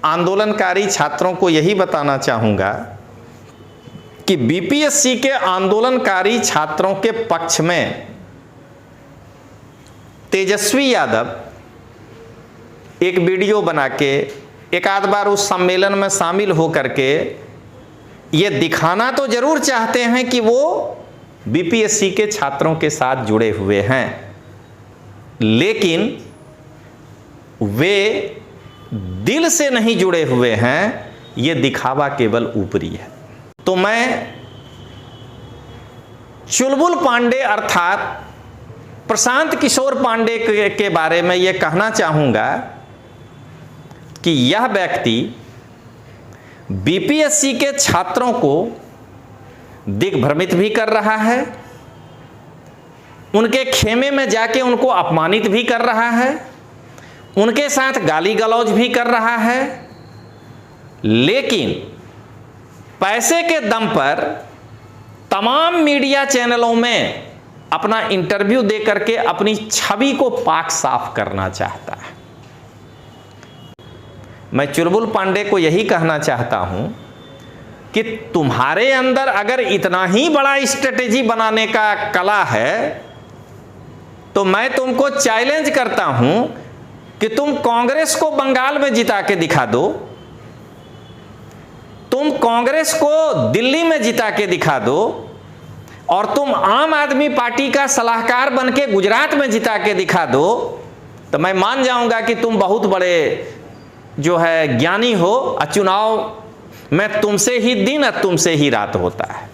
आंदोलनकारी छात्रों को यही बताना चाहूँगा कि बीपीएससी के आंदोलनकारी छात्रों के पक्ष में तेजस्वी यादव एक वीडियो बना के एक आध बार उस सम्मेलन में शामिल होकर के ये दिखाना तो जरूर चाहते हैं कि वो बीपीएससी के छात्रों के साथ जुड़े हुए हैं, लेकिन वे दिल से नहीं जुड़े हुए हैं। ये दिखावा केवल ऊपरी है। तो मैं चुलबुल पांडे अर्थात प्रशांत किशोर पांडे के बारे में यह कहना चाहूँगा कि यह व्यक्ति बीपीएससी के छात्रों को दिग्भ्रमित भी कर रहा है, उनके खेमे में जाके उनको अपमानित भी कर रहा है, उनके साथ गाली गलौज भी कर रहा है, लेकिन पैसे के दम पर तमाम मीडिया चैनलों में अपना इंटरव्यू दे करके अपनी छवि को पाक साफ करना चाहता है। मैं चुलबुल पांडे को यही कहना चाहता हूं कि तुम्हारे अंदर अगर इतना ही बड़ा स्ट्रेटेजी बनाने का कला है तो मैं तुमको चैलेंज करता हूं कि तुम कांग्रेस को बंगाल में जिता के दिखा दो, तुम कांग्रेस को दिल्ली में जिता के दिखा दो और तुम आम आदमी पार्टी का सलाहकार बन के गुजरात में जिता के दिखा दो, तो मैं मान जाऊंगा कि तुम बहुत बड़े जो है ज्ञानी हो। चुनाव में तुमसे ही दिन और तुमसे ही रात होता है।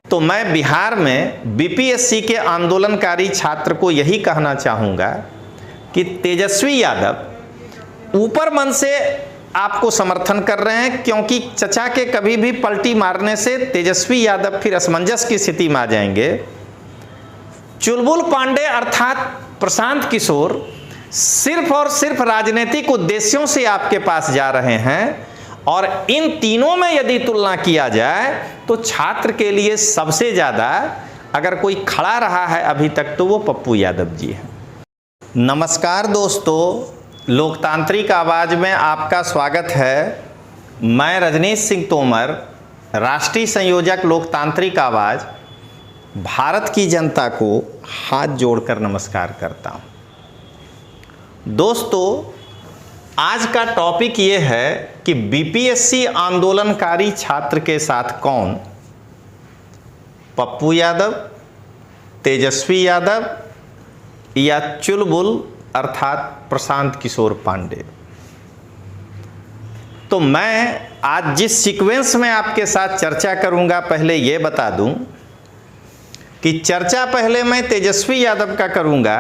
तो मैं बिहार में बीपीएससी के आंदोलनकारी छात्र को यही कहना चाहूँगा कि तेजस्वी यादव ऊपर मन से आपको समर्थन कर रहे हैं, क्योंकि चचा के कभी भी पलटी मारने से तेजस्वी यादव फिर असमंजस की स्थिति में आ जाएंगे। चुलबुल पांडे अर्थात प्रशांत किशोर सिर्फ और सिर्फ राजनीतिक उद्देश्यों से आपके पास जा रहे हैं, और इन तीनों में यदि तुलना किया जाए तो छात्र के लिए सबसे ज़्यादा अगर कोई खड़ा रहा है अभी तक तो वो पप्पू यादव जी हैं। नमस्कार दोस्तों, लोकतांत्रिक आवाज़ में आपका स्वागत है। मैं रजनीश सिंह तोमर, राष्ट्रीय संयोजक लोकतांत्रिक आवाज़, भारत की जनता को हाथ जोड़कर नमस्कार करता हूँ। दोस्तों, आज का टॉपिक ये है कि बीपीएससी आंदोलनकारी छात्र के साथ कौन, पप्पू यादव, तेजस्वी यादव या चुलबुल अर्थात प्रशांत किशोर पांडे। तो मैं आज जिस सीक्वेंस में आपके साथ चर्चा करूंगा, पहले ये बता दूं कि चर्चा पहले मैं तेजस्वी यादव का करूंगा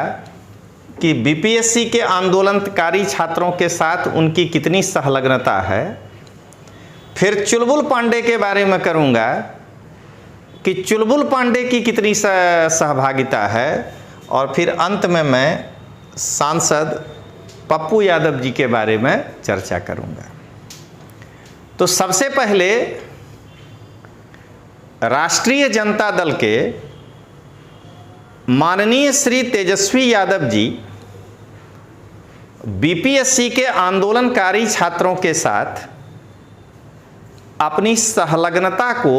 कि बीपीएससी के आंदोलनकारी छात्रों के साथ उनकी कितनी संलग्नता है, फिर चुलबुल पांडे के बारे में करूंगा कि चुलबुल पांडे की कितनी सहभागिता है, और फिर अंत में मैं सांसद पप्पू यादव जी के बारे में चर्चा करूंगा। तो सबसे पहले राष्ट्रीय जनता दल के माननीय श्री तेजस्वी यादव जी बीपीएससी के आंदोलनकारी छात्रों के साथ अपनी संलग्नता को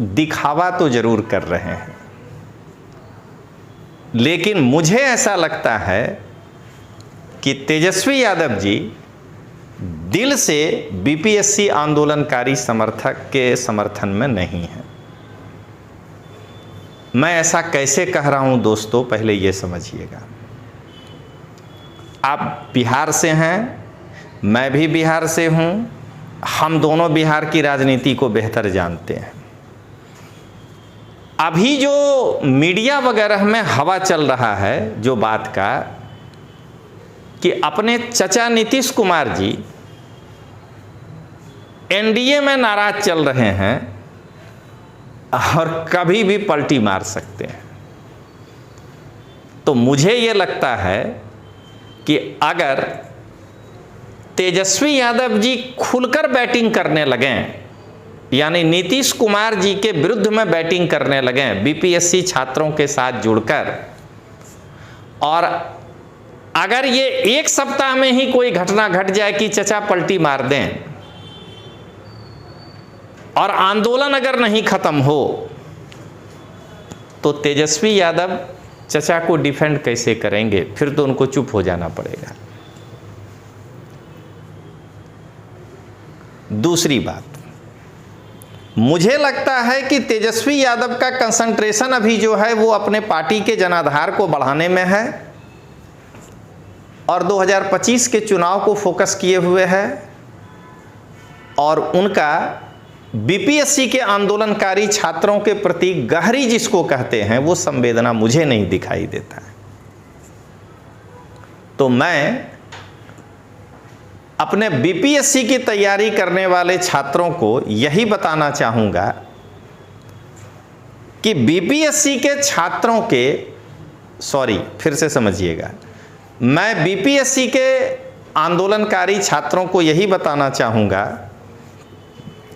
दिखावा तो जरूर कर रहे हैं, लेकिन मुझे ऐसा लगता है कि तेजस्वी यादव जी दिल से बीपीएससी आंदोलनकारी समर्थक के समर्थन में नहीं है। मैं ऐसा कैसे कह रहा हूं दोस्तों, पहले ये समझिएगा। आप बिहार से हैं, मैं भी बिहार से हूं, हम दोनों बिहार की राजनीति को बेहतर जानते हैं। अभी जो मीडिया वगैरह में हवा चल रहा है जो बात का कि अपने चचा नीतीश कुमार जी एनडीए में नाराज चल रहे हैं और कभी भी पलटी मार सकते हैं, तो मुझे ये लगता है कि अगर तेजस्वी यादव जी खुलकर बैटिंग करने लगें, यानी नीतीश कुमार जी के विरुद्ध में बैटिंग करने लगें बीपीएससी छात्रों के साथ जुड़कर, और अगर ये एक सप्ताह में ही कोई घटना घट जाए कि चचा पलटी मार दें और आंदोलन अगर नहीं खत्म हो, तो तेजस्वी यादव चचा को डिफेंड कैसे करेंगे? फिर तो उनको चुप हो जाना पड़ेगा। दूसरी बात, मुझे लगता है कि तेजस्वी यादव का कंसंट्रेशन अभी जो है वो अपने पार्टी के जनाधार को बढ़ाने में है और 2025 के चुनाव को फोकस किए हुए है, और उनका बीपीएससी के आंदोलनकारी छात्रों के प्रति गहरी जिसको कहते हैं वो संवेदना मुझे नहीं दिखाई देता है। तो मैं अपने बीपीएससी की तैयारी करने वाले छात्रों को यही बताना चाहूँगा कि बीपीएससी के छात्रों के फिर से समझिएगा, मैं बीपीएससी के आंदोलनकारी छात्रों को यही बताना चाहूँगा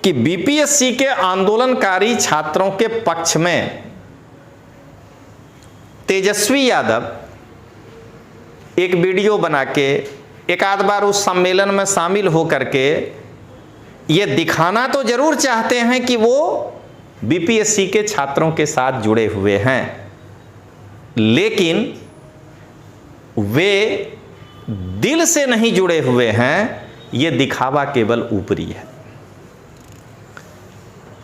कि बीपीएससी के आंदोलनकारी छात्रों के पक्ष में तेजस्वी यादव एक वीडियो बना के एक आध बार उस सम्मेलन में शामिल होकर के ये दिखाना तो जरूर चाहते हैं कि वो बीपीएससी के छात्रों के साथ जुड़े हुए हैं, लेकिन वे दिल से नहीं जुड़े हुए हैं। ये दिखावा केवल ऊपरी है।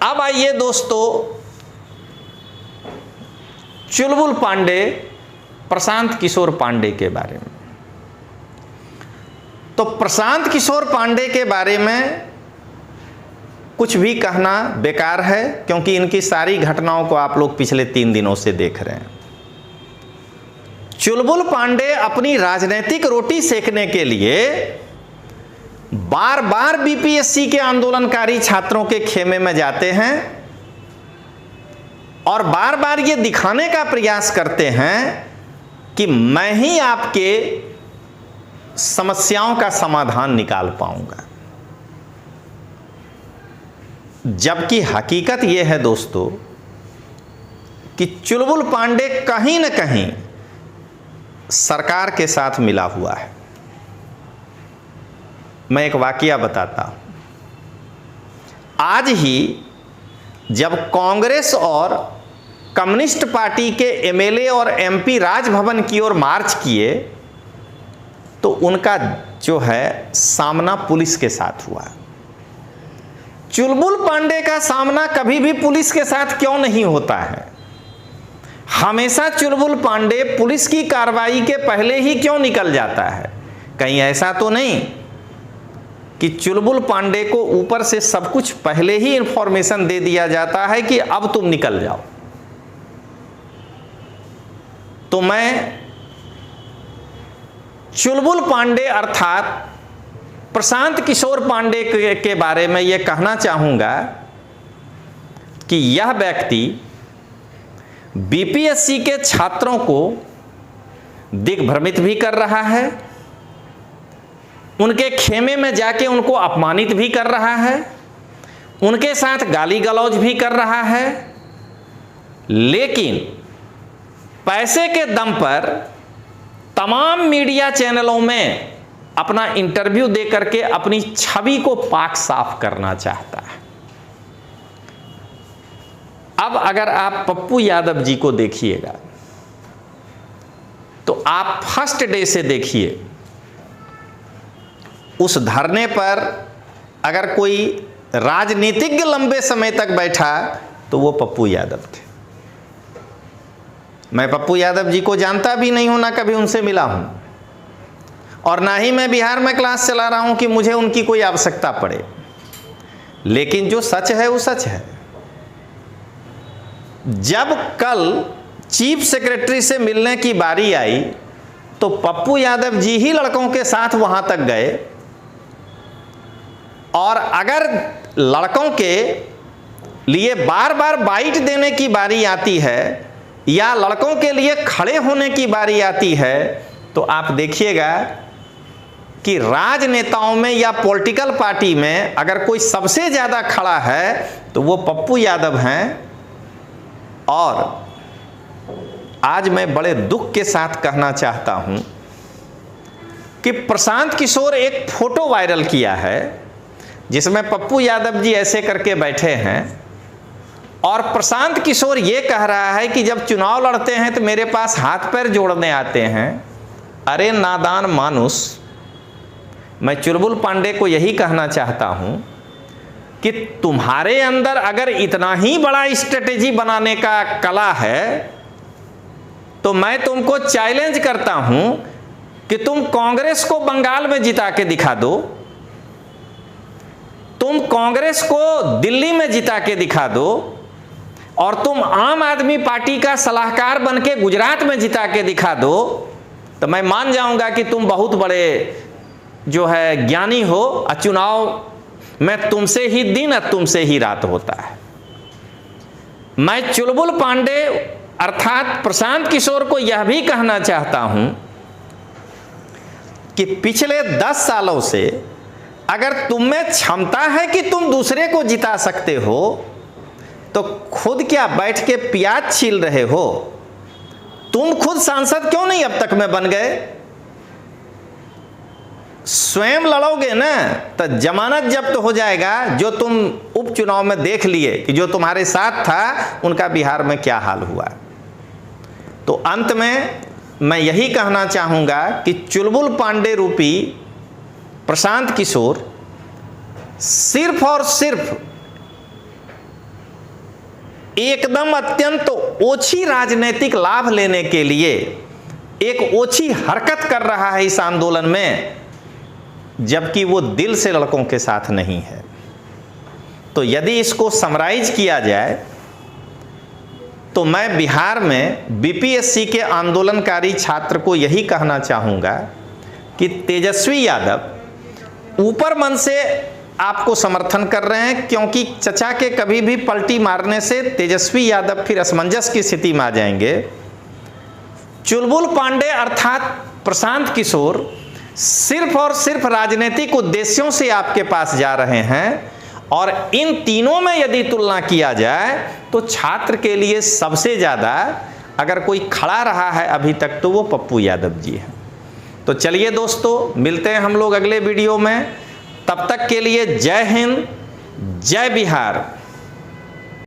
अब आइए दोस्तों, चुलबुल पांडे, प्रशांत किशोर पांडे के बारे में। तो प्रशांत किशोर पांडे के बारे में कुछ भी कहना बेकार है, क्योंकि इनकी सारी घटनाओं को आप लोग पिछले 3 दिनों से देख रहे हैं। चुलबुल पांडे अपनी राजनीतिक रोटी सेकने के लिए बार बार बीपीएससी के आंदोलनकारी छात्रों के खेमे में जाते हैं और बार बार ये दिखाने का प्रयास करते हैं कि मैं ही आपके समस्याओं का समाधान निकाल पाऊंगा। जबकि हकीकत यह है दोस्तों कि चुलबुल पांडे कहीं न कहीं सरकार के साथ मिला हुआ है। मैं एक वाकया बताता हूं। आज ही जब कांग्रेस और कम्युनिस्ट पार्टी के एमएलए और एमपी राजभवन की ओर मार्च किए, तो उनका जो है सामना पुलिस के साथ हुआ। चुलबुल पांडे का सामना कभी भी पुलिस के साथ क्यों नहीं होता है? हमेशा चुलबुल पांडे पुलिस की कार्रवाई के पहले ही क्यों निकल जाता है? कहीं ऐसा तो नहीं कि चुलबुल पांडे को ऊपर से सब कुछ पहले ही इंफॉर्मेशन दे दिया जाता है कि अब तुम निकल जाओ? तो मैं चुलबुल पांडे अर्थात प्रशांत किशोर पांडे के बारे में यह कहना चाहूंगा कि यह व्यक्ति बीपीएससी के छात्रों को दिग्भ्रमित भी कर रहा है, उनके खेमे में जाके उनको अपमानित भी कर रहा है, उनके साथ गाली गलौज भी कर रहा है, लेकिन पैसे के दम पर तमाम मीडिया चैनलों में अपना इंटरव्यू दे करके अपनी छवि को पाक साफ करना चाहता है। अब अगर आप पप्पू यादव जी को देखिएगा तो आप फर्स्ट डे से देखिए, उस धरने पर अगर कोई राजनीतिज्ञ लंबे समय तक बैठा तो वो पप्पू यादव थे। मैं पप्पू यादव जी को जानता भी नहीं हूं, ना कभी उनसे मिला हूं, और ना ही मैं बिहार में क्लास चला रहा हूं कि मुझे उनकी कोई आवश्यकता पड़े। लेकिन जो सच है वो सच है। जब कल चीफ सेक्रेटरी से मिलने की बारी आई तो पप्पू यादव जी ही लड़कों के साथ वहां तक गए, और अगर लड़कों के लिए बार बार बाइट देने की बारी आती है या लड़कों के लिए खड़े होने की बारी आती है, तो आप देखिएगा कि राजनेताओं में या पॉलिटिकल पार्टी में अगर कोई सबसे ज़्यादा खड़ा है तो वो पप्पू यादव हैं। और आज मैं बड़े दुख के साथ कहना चाहता हूं कि प्रशांत किशोर एक फोटो वायरल किया है जिसमें पप्पू यादव जी ऐसे करके बैठे हैं और प्रशांत किशोर ये कह रहा है कि जब चुनाव लड़ते हैं तो मेरे पास हाथ पैर जोड़ने आते हैं। अरे नादान मानुस, मैं चुलबुल पांडे को यही कहना चाहता हूं कि तुम्हारे अंदर अगर इतना ही बड़ा स्ट्रेटेजी बनाने का कला है तो मैं तुमको चैलेंज करता हूं कि तुम कांग्रेस को बंगाल में जिता के दिखा दो, तुम कांग्रेस को दिल्ली में जिता के दिखा दो और तुम आम आदमी पार्टी का सलाहकार बन के गुजरात में जिता के दिखा दो, तो मैं मान जाऊंगा कि तुम बहुत बड़े जो है ज्ञानी हो। चुनाव में तुमसे ही दिन और तुमसे ही रात होता है। मैं चुलबुल पांडे अर्थात प्रशांत किशोर को यह भी कहना चाहता हूं कि पिछले 10 सालों से अगर तुम में क्षमता है कि तुम दूसरे को जिता सकते हो तो खुद क्या बैठ के प्याज छील रहे हो? तुम खुद सांसद क्यों नहीं अब तक में बन गए? स्वयं लड़ोगे ना तो जमानत जब्त हो जाएगा। जो तुम उपचुनाव में देख लिए कि जो तुम्हारे साथ था उनका बिहार में क्या हाल हुआ। तो अंत में मैं यही कहना चाहूंगा कि चुलबुल पांडे रूपी प्रशांत किशोर सिर्फ और सिर्फ एकदम अत्यंत ओछी राजनीतिक लाभ लेने के लिए एक ओछी हरकत कर रहा है इस आंदोलन में, जबकि वो दिल से लड़कों के साथ नहीं है। तो यदि इसको समराइज किया जाए तो मैं बिहार में बीपीएससी के आंदोलनकारी छात्र को यही कहना चाहूँगा कि तेजस्वी यादव ऊपर मन से आपको समर्थन कर रहे हैं, क्योंकि चचा के कभी भी पलटी मारने से तेजस्वी यादव फिर असमंजस की स्थिति में आ जाएंगे। चुलबुल पांडे अर्थात प्रशांत किशोर सिर्फ और सिर्फ राजनीतिक उद्देश्यों से आपके पास जा रहे हैं और इन तीनों में यदि तुलना किया जाए तो छात्र के लिए सबसे ज़्यादा अगर कोई खड़ा रहा है अभी तक तो वो पप्पू यादव जी हैं। तो चलिए दोस्तों, मिलते हैं हम लोग अगले वीडियो में। तब तक के लिए जय हिंद, जय बिहार।